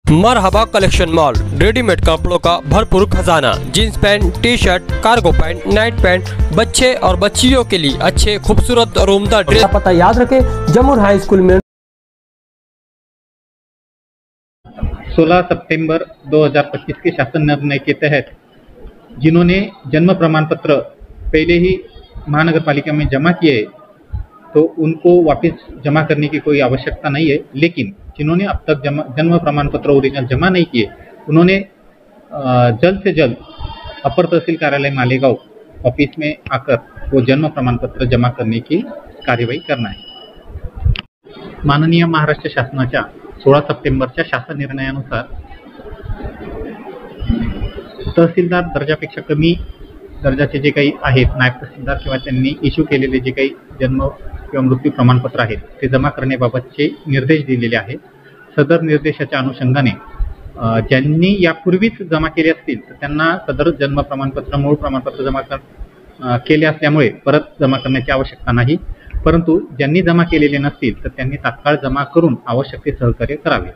मरहबा collection mall, readymade कपड़ों का भरपूर खजाना। Jeans pant, T shirt, cargo pant, Knight pant, बच्चे और बच्चियों के लिए अच्छे खूबसूरत और उम्दा ड्रेस। पता याद रखें, जमुर हाई स्कूल में। 16 सितंबर 2025 के शासन निर्णय के तहत जिन्होंने जन्म प्रमाण पत्र पहले ही महानगर पालिका में जमा किए तो उनको वापस जमा करने की कोई आवश्यकता नहीं है, लेकिन जिन्होंने अब तक जन्म प्रमाण पत्र ओरिजिनल जमा नहीं किए उन्होंने जल्द से जल्द अपर तहसील कार्यालय मालेगांव ऑफिस में आकर वो जन्म प्रमाण पत्र जमा करने की कार्यवाही करना है। माननीय महाराष्ट्र शासनाच्या 16 सप्टेंबरच्या शासन निर्णयानुसार तहसीलदार दर्जापेक्षा कमी दर्जाचे जे काही आहेत नायब तहसीलदार किंवा त्यांनी इश्यू केलेले जे काही जन्म किंवा मृत्यू प्रमाणपत्र आहेत ते जमा करण्याबाबतचे निर्देश दिलेले आहेत। सदर निर्देशाच्या अनुषंगाने ज्यांनी यापूर्वीच जमा केले असतील तर त्यांना सदर जन्म प्रमाणपत्र मूळ प्रमाणपत्र जमा केले असल्यामुळे परत जमा करण्याची आवश्यकता नाही, परंतु ज्यांनी जमा केलेले नसतील तर त्यांनी तात्काळ जमा करून आवश्यक ते सहकार्य करावे।